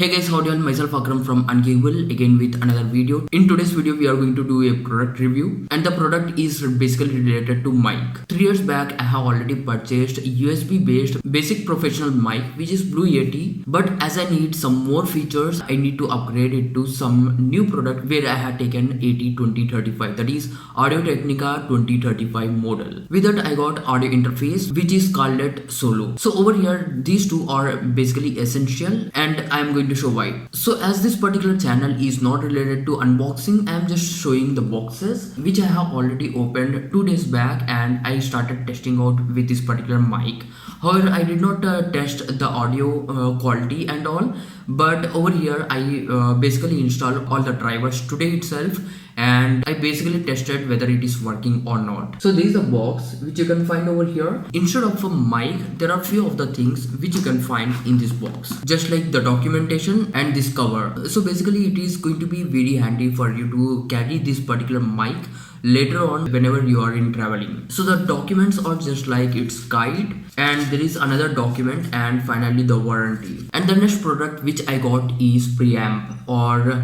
Hey guys, howdy all, myself Akram from Unkickable again with another video. In today's video we are going to do a product review and the product is basically related to mic. 3 years back I have already purchased USB based basic professional mic which is Blue Yeti, but as I need some more features I need to upgrade it to some new product where I had taken AT2035, that is audio-technica 2035 model. With that I got audio interface which is Scarlett Solo. So over here these two are basically essential and I am going to show why. So as this particular channel is not related to unboxing, I am just showing the boxes which I have already opened 2 days back and I started testing out with this particular mic. However, I did not test the audio quality and all, but over here I basically installed all the drivers today itself and I basically tested whether it is working or not. So this is the box which you can find over here. Instead of a mic, there are few of the things which you can find in this box, just like the documentation and this cover. So basically it is going to be very handy for you to carry this particular mic later on whenever you are in traveling. So the documents are just like its guide and there is another document and finally the warranty. And the next product which I got is preamp or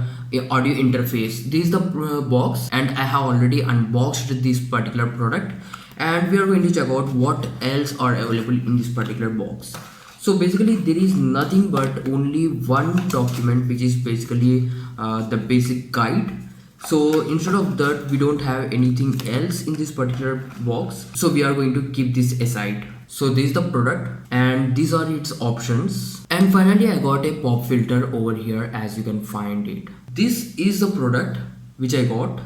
audio interface. This is the box and I have already unboxed this particular product and we are going to check out what else are available in this particular box. So basically there is nothing but only one document which is basically the basic guide. So instead of that we don't have anything else in this particular box, so we are going to keep this aside. So this is the product and these are its options. And finally I got a pop filter over here, as you can find it. This is the product which I got.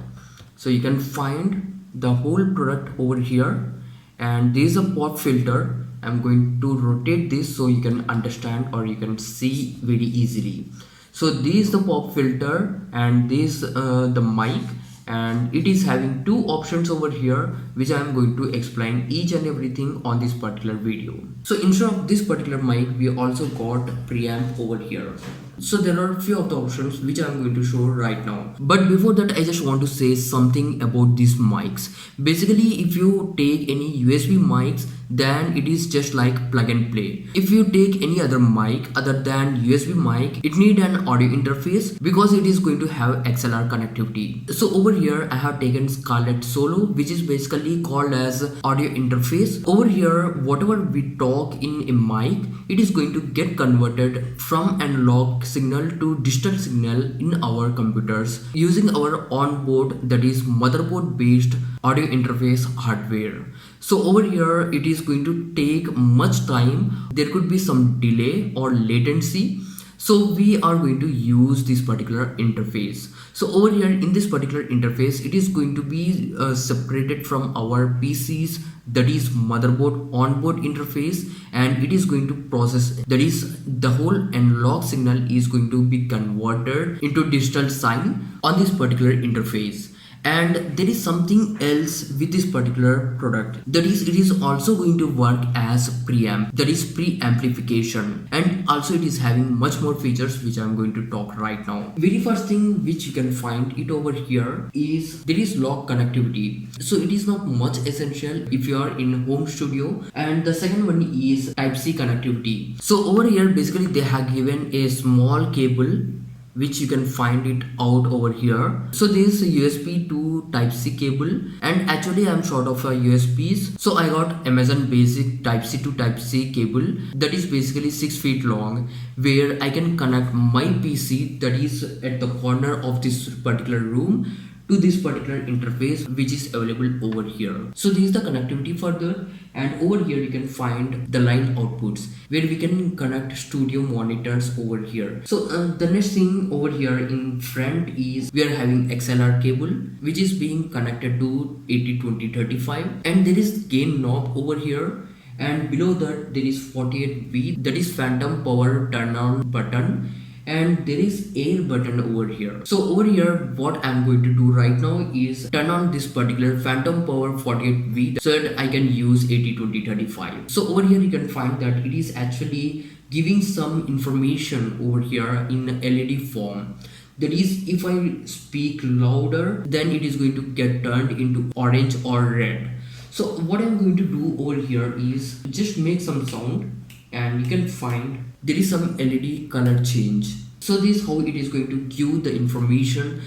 So you can find the whole product over here and this is a pop filter. I'm going to rotate this so you can understand or you can see very easily. So this is the pop filter and this the mic, and it is having two options over here which I am going to explain each and everything on this particular video. So instead of this particular mic we also got preamp over here. So there are few of the options which I am going to show right now. But before that I just want to say something about these mics. Basically if you take any USB mics, then it is just like plug and play. If you take any other mic other than USB mic, it need an audio interface because it is going to have XLR connectivity. So over here I have taken Scarlett Solo, which is basically called as audio interface. Over here whatever we talk in a mic, it is going to get converted from analog signal to digital signal in our computers using our onboard, that is motherboard based audio interface hardware. So over here it is going to take much time, there could be some delay or latency, so we are going to use this particular interface. So over here in this particular interface it is going to be separated from our PC's, that is motherboard onboard interface, and it is going to process, that is the whole analog signal is going to be converted into digital sign on this particular interface. And there is something else with this particular product, that is it is also going to work as preamp, that is pre-amplification, and also it is having much more features which I am going to talk right now. Very first thing which you can find it over here is there is lock connectivity. So it is not much essential if you are in home studio. And the second one is Type-C connectivity. So over here basically they have given a small cable which you can find it out over here. So this is a USB to Type-C cable and actually I'm short of USBs, so I got Amazon basic Type-C to Type-C cable that is basically 6 feet long, where I can connect my PC that is at the corner of this particular room to this particular interface which is available over here. So this is the connectivity further, and over here you can find the line outputs where we can connect studio monitors over here. So the next thing over here in front is we are having XLR cable which is being connected to AT2035, and there is gain knob over here, and below that there is 48V, that is phantom power turn on button, and there is air button over here. So over here what I'm going to do right now is turn on this particular phantom power 48V so that I can use AT2035. So over here you can find that it is actually giving some information over here in LED form. That is, if I speak louder then it is going to get turned into orange or red. So what I'm going to do over here is just make some sound and you can find there is some LED color change. So this is how it is going to give the information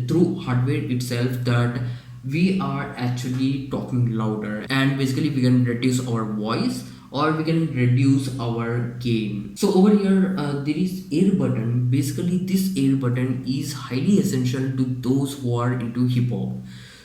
through hardware itself that we are actually talking louder, and basically we can reduce our voice or we can reduce our gain. So over here there is air button. Basically this air button is highly essential to those who are into hip hop.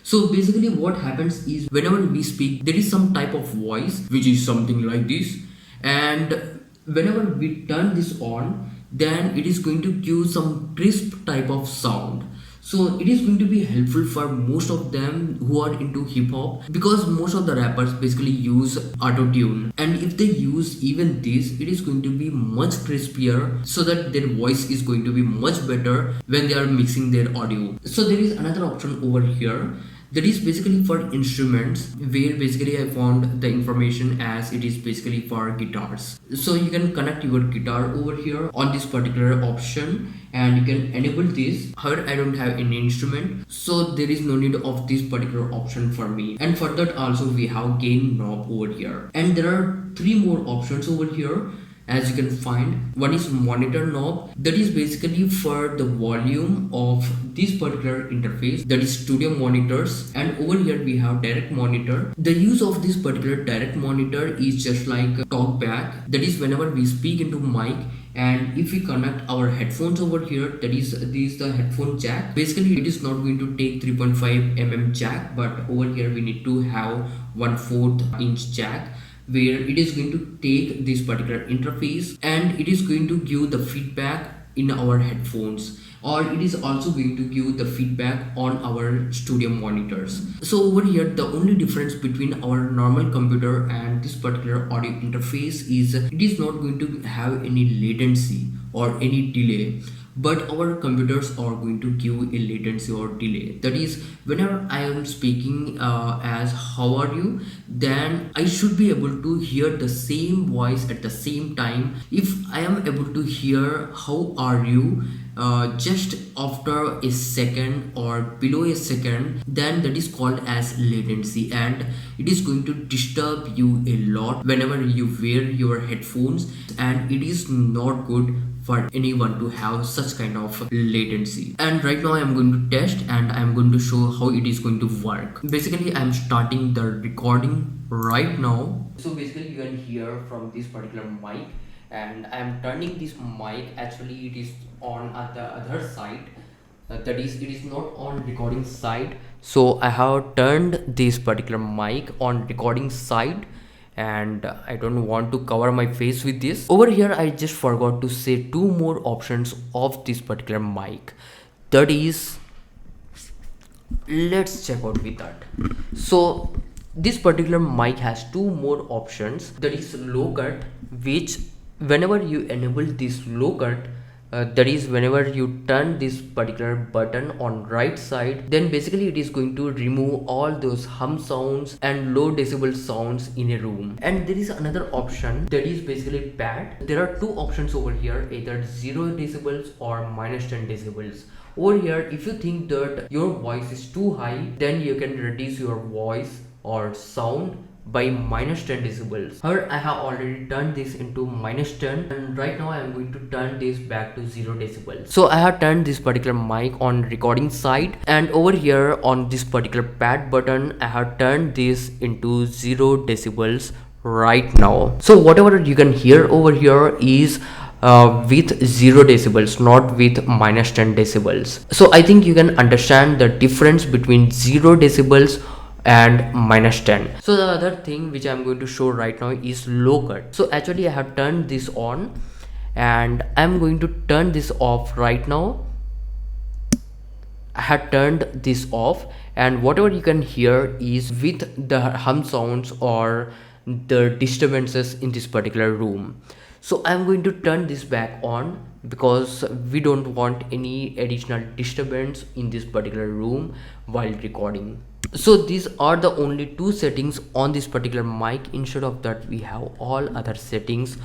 So basically what happens is whenever we speak there is some type of voice which is something like this, and whenever we turn this on then it is going to give some crisp type of sound. So it is going to be helpful for most of them who are into hip hop, because most of the rappers basically use auto tune, and if they use even this it is going to be much crispier, so that their voice is going to be much better when they are mixing their audio. So there is another option over here that is basically for instruments, where basically I found the information as it is basically for guitars. So you can connect your guitar over here on this particular option and you can enable this. However, I don't have any instrument, so there is no need of this particular option for me. And for that also we have gain knob over here, and there are 3 more options over here. As you can find, one is monitor knob, that is basically for the volume of this particular interface, that is studio monitors. And over here we have direct monitor. The use of this particular direct monitor is just like talk back, that is whenever we speak into mic, and if we connect our headphones over here, that is this the headphone jack. Basically it is not going to take 3.5 mm jack, but over here we need to have 1/4 inch jack, where it is going to take this particular interface and it is going to give the feedback in our headphones, or it is also going to give the feedback on our studio monitors. So over here the only difference between our normal computer and this particular audio interface is it is not going to have any latency or any delay, but our computers are going to give a latency or delay. That is, whenever I am speaking as how are you, then I should be able to hear the same voice at the same time. If I am able to hear how are you just after a second or below a second, then that is called as latency, and it is going to disturb you a lot whenever you wear your headphones, and it is not good for anyone to have such kind of latency. And right now I am going to test and I am going to show how it is going to work. Basically I am starting the recording right now. So basically you can hear from this particular mic, and I am turning this mic, actually it is on at the other side, that is it is not on recording side. So I have turned this particular mic on recording side, and I don't want to cover my face with this. Over here I just forgot to say 2 more options of this particular mic, that is, let's check out with that. So this particular mic has 2 more options, that is low cut, which whenever you enable this low cut, that is whenever you turn this particular button on right side, then basically it is going to remove all those hum sounds and low decibel sounds in a room. And there is another option, that is basically pad. There are 2 options over here, either 0 decibels or -10 decibels. Over here if you think that your voice is too high, then you can reduce your voice or sound by -10 decibels. However, I have already turned this into -10, and right now I am going to turn this back to 0 decibels. So I have turned this particular mic on recording side, and over here on this particular pad button I have turned this into 0 decibels right now. So whatever you can hear over here is with 0 decibels, not with -10 decibels. So I think you can understand the difference between 0 decibels and -10. So the other thing which I'm going to show right now is low cut. So actually I have turned this on and I'm going to turn this off right now. I had turned this off, and whatever you can hear is with the hum sounds or the disturbances in this particular room. So I'm going to turn this back on because we don't want any additional disturbance in this particular room while recording. So these are the only 2 settings on this particular mic. Instead of that we have all other settings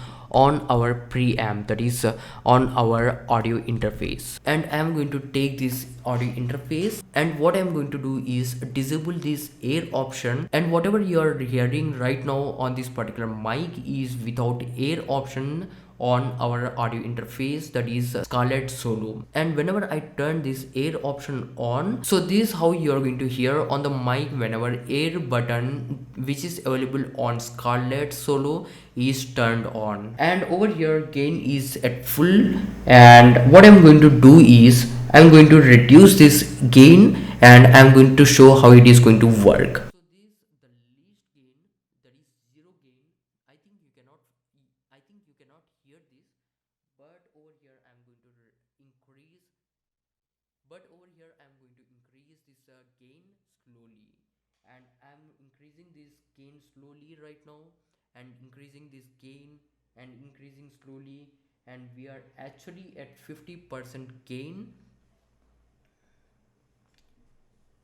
on our preamp, that is on our audio interface. And I am going to take this audio interface, and what I am going to do is disable this air option, and whatever you are hearing right now on this particular mic is without air option on our audio interface, that is Scarlett Solo. And whenever I turn this air option on, so this is how you are going to hear on the mic whenever air button which is available on Scarlett Solo is turned on. And over here gain is at full, and what I'm going to do is I'm going to reduce this gain and I'm going to show how it is going to work. So this the least gain, that is zero gain. I think you cannot hear this, but over here I'm going to increase this gain slowly, and I'm increasing this gain slowly right now, and increasing this gain and increasing slowly, and we are actually at 50% gain,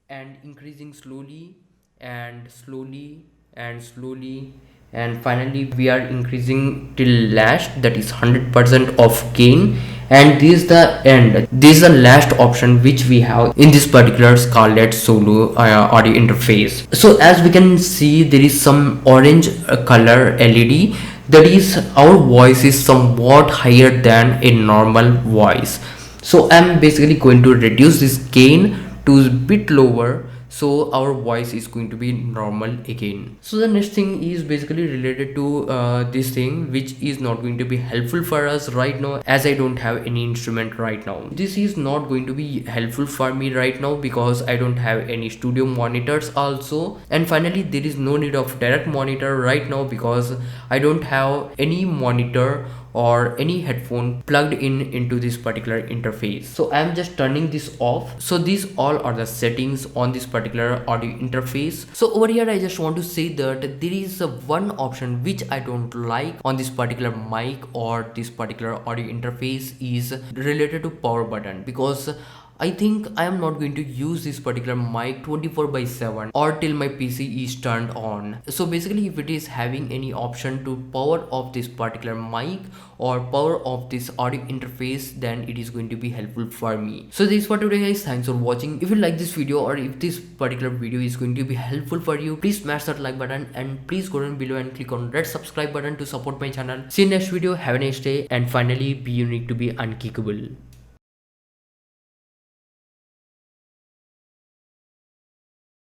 and increasing slowly and slowly and slowly, and finally we are increasing till last, that is 100% of gain. And this is the end, this is the last option which we have in this particular Scarlett Solo audio interface. So as we can see, there is some orange color LED, that is our voice is somewhat higher than a normal voice. So I'm basically going to reduce this gain to a bit lower, so our voice is going to be normal again. So the next thing is basically related to this thing, which is not going to be helpful for us right now, as I don't have any instrument right now. This is not going to be helpful for me right now because I don't have any studio monitors also. And finally there is no need of direct monitor right now because I don't have any monitor or any headphone plugged in into this particular interface. So I am just turning this off. So these all are the settings on this particular audio interface. So over here I just want to say that there is one option which I don't like on this particular mic or this particular audio interface is related to power button, because I think I am not going to use this particular mic 24/7 or till my PC is turned on. So basically if it is having any option to power off this particular mic or power off this audio interface, then it is going to be helpful for me. So this is for today guys, thanks for watching. If you like this video or if this particular video is going to be helpful for you, please smash that like button and please go down below and click on red subscribe button to support my channel. See you next video, have a nice day, and finally be unique to be unkickable.